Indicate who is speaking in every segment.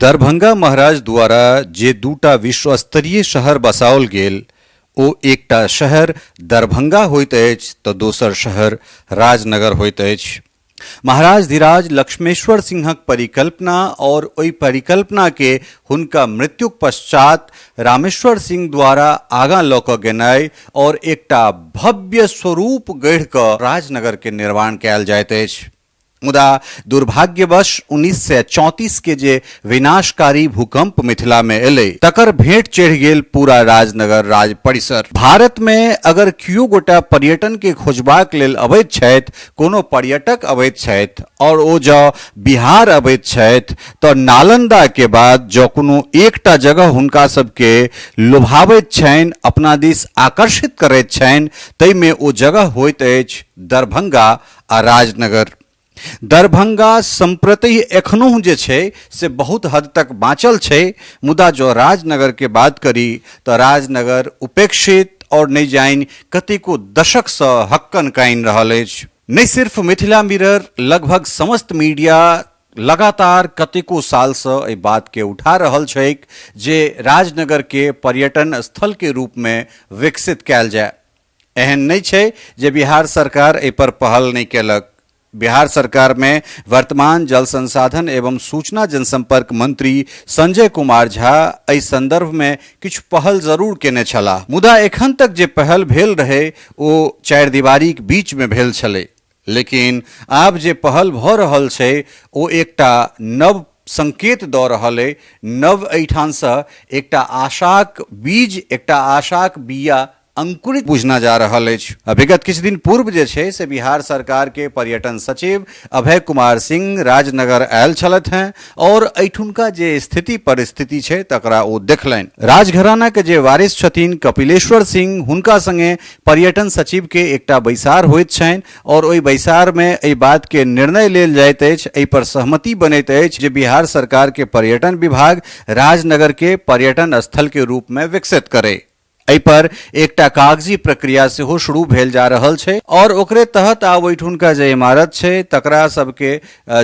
Speaker 1: दरभंगा महाराज द्वारा जे दूटा विश्व स्तरीय शहर बसाओल गेल ओ एकटा शहर दरभंगा होइत अछि तऽ दोसर शहर राजनगर होइत अछि। महाराज धीराज लक्ष्मेश्वर सिंहक परिकल्पना और ओई परिकल्पना के हुनका मृत्युक पश्चात रामेश्वर सिंह द्वारा आगां लऽ कऽ गेनाइ और एकटा भव्य स्वरूप गढ़ि कऽ राजनगर के निर्माण कयल जाइत अछि। मुदा दुर्भाग्यवश 1934 के जे विनाशकारी भूकंप मिथिला में एले तकर भेंट चढ़ गेल पूरा राजनगर राज परिसर। भारत में अगर कियो गोटा पर्यटन के खोजबाक लेल अबैत छथि, कोनो पर्यटक अबैत छथि और ओ जँ बिहार अबैत छथि तऽ नालंदा के बाद जँ कोनो एकटा जगह हुनका सबके लुभाबैत छनि, अपना दिस आकर्षित करैत छनि, ताहिमे ओ जगह होइत अछि दरभंगा आ राजनगर। दरभंगा संप्रति एखनो जे छै से बहुत हद तक बाँचल छै, मुदा जो राजनगर के बात करी तऽ राजनगर उपेक्षित और नहि जानि कतेको दशक सँ हक्कन कानि रहल अछि। नहि सिर्फ मिथिला मिरर, लगभग समस्त मीडिया लगातार कतेको साल सँ एहि बात के उठा रहल छैक जे राजनगर के पर्यटन स्थल के रूप में विकसित कयल जाय। एहन नहि छै जे बिहार सरकार एहि पर पहल नहि केलक। बिहार सरकार में वर्तमान जल संसाधन एवं सूचना जनसंपर्क मंत्री संजय कुमार झा एहि संदर्भ में किछु पहल जरूर केने छलाह, मुदा एखन तक जे पहल भेल रहे ओ चारि दीवारीक बीच में भेल छलै। लेकिन आब जे पहल भऽ रहल छै ओ एकटा नव संकेत दऽ रहल अइ, नव एहिठामसँ एकटा आशाक बीज, एकटा आशाक बिया अंकुरित बुझना जा रहल अछि। विगत किछु दिन पूर्व जे छै से बिहार सरकार के पर्यटन सचिव अभय कुमार सिंह राजनगर आयल छलथि हैं और एहिठुनका जे स्थिति परिस्थिति छै तकरा ओ देखलनि। राजघराना के जे वारिस छथिन कपिलेश्वर सिंह, हुनका संगे पर्यटन सचिव के एकटा बैसार होइत छनि और ओहि बैसार में एहि बात के निर्णय लेल जाइत अछि, एहि पर सहमति बनैत अछि जे बिहार सरकार के पर्यटन विभाग राजनगर के पर्यटन स्थल के रूप में विकसित करे। एहि पर एकटा कागजी प्रक्रिया सेहो शुरू भेल जा रहल छै और ओकरे तहत आब ओहिठुनका जे इमारत छै तकरा सबके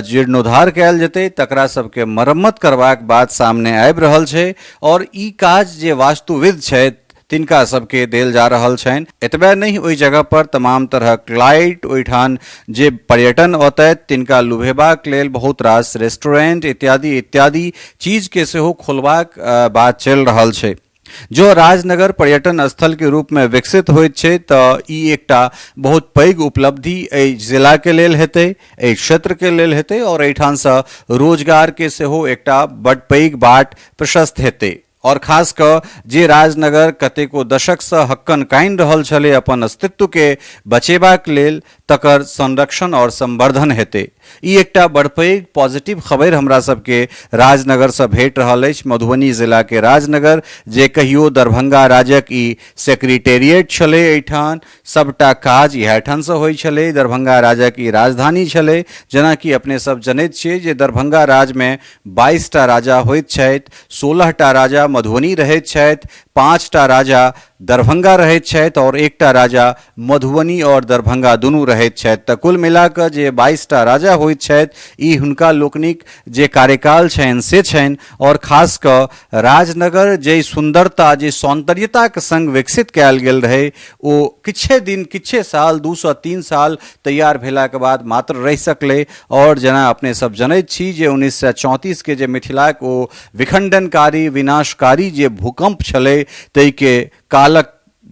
Speaker 1: जीर्णोद्धार कयल जेतै, तकरा सबके मरम्मत करबाक बात सामने आबि रहल छै और ई काज जे वास्तुविद छथि तिनका सबके देल जा रहल छनि। एतबे नहीं, ओहि जगह पर तमाम तरहक लाइट, ओहिठाम जे पर्यटन औतथि तिनका लुभेबाक लेल बहुत रास रेस्टोरेंट इत्यादि इत्यादि चीज के सेहो खोलबाक बात चलि रहल छै। जो राजनगर पर्यटन स्थल के रूप में विकसित होइत छै तऽ ई एकटा बहुत पैघ उपलब्धि एहि जिला के लेल हेतै, एहि क्षेत्र के लेल हेतै और एहिठामसँ रोजगार के सेहो एकटा बड़ पैघ बाट प्रशस्त हेतै। और खास कऽ जे राजनगर कतेको दशक सँ हक्कन कानि रहल छलै अपन अस्तित्व के बचेबाक लेल, तकर संरक्षण और संवर्धन हेतै। ई एकटा बड़ पैघ पॉजिटिव खबर हमरा सबके राजनगर सँ भेट रहल अछि। मधुबनी जिला के राजनगर जे कहियो दरभंगा राजक ई सेक्रेटेरिएट छलै, एहिठाम सबटा काज इएह ठाम सँ होइ छलै, दरभंगा राजक ई राजधानी छलै। जेनाकि अपने सब जनैत छियै जे दरभंगा राज में 22टा राजा होइत छथि, 16टा राजा मधुबनी रहैत छथि, 5टा राजा दरभंगा रहैत छथि और एकटा राजा मधुबनी और दरभंगा दुनू रहैत छथि। तऽ कुल मिला कऽ जे 22टा राजा होइत छथि ई हुनका लोकनिक जे कार्यकाल छनि से छनि। और खास कऽ राजनगर जे सुंदरता, जे सौंदर्यताक संग विकसित कयल गेल रहै ओ किछे दिन, किछे साल, 2 सँ 3 साल तैयार भेलाक बाद मात्र रहि सकलै। और जेना अपने सब जनैत छी जे 1934 के जे मिथिलाक ओ विखंडनकारी, विनाशकारी जे भूकंप छलै ताहि के कालक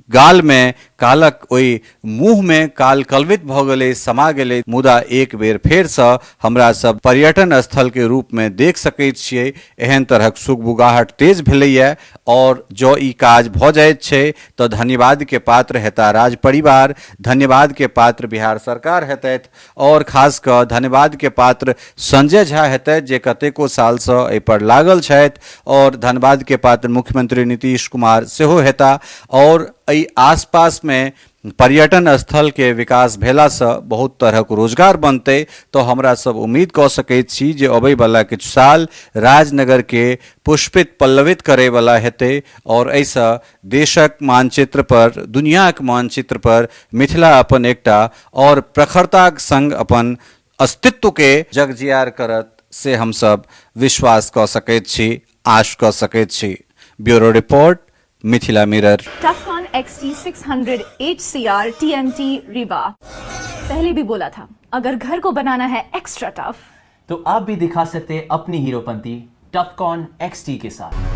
Speaker 1: गाल में, कालक ओहि मुँह में काल कलवित भऽ गेलै, समा गेलै। मुदा एक बेर फेर सँ हमरा सब पर्यटन स्थल के रूप में देख सकैत छियै, एहन तरहक सुगबुगाहट तेज भेलैया। और जो ई काज भऽ जाइत छै तऽ धन्यवाद के पात्र हेता राज परिवार, धन्यवाद के पात्र बिहार सरकार हेतैथ और खास कऽ धन्यवाद के पात्र संजय झा हेतैथ जे कतेको साल सँ एहि पर लागल छथि और धन्यवाद के पात्र मुख्यमंत्री नीतीश कुमार सेहो हेता। और एहि आसपास में पर्यटन स्थल के विकास भेला सँ बहुत तरहक रोजगार बनतै। तो हमरा सब उम्मीद कऽ सकैत छी जे अबै वाला किछु साल राजनगर के पुष्पित पल्लवित करे वाला हेतै और एहिसँ देशक मानचित्र पर, दुनियाक मानचित्र पर मिथिला अपन एकटा और प्रखरताक संग अपन अस्तित्व के जगजियार करत। से हम सब विश्वास क सकैत छी, आश क सकैत छी। Bureau report, Mithila mirror.
Speaker 2: टफकॉन XT 600 HCR TNT रिवा। पहले भी बोला था, अगर घर को बनाना है एक्स्ट्रा टफ
Speaker 3: तो आप भी दिखा सकते हैं अपनी हीरोपंती टफकॉन XT के साथ।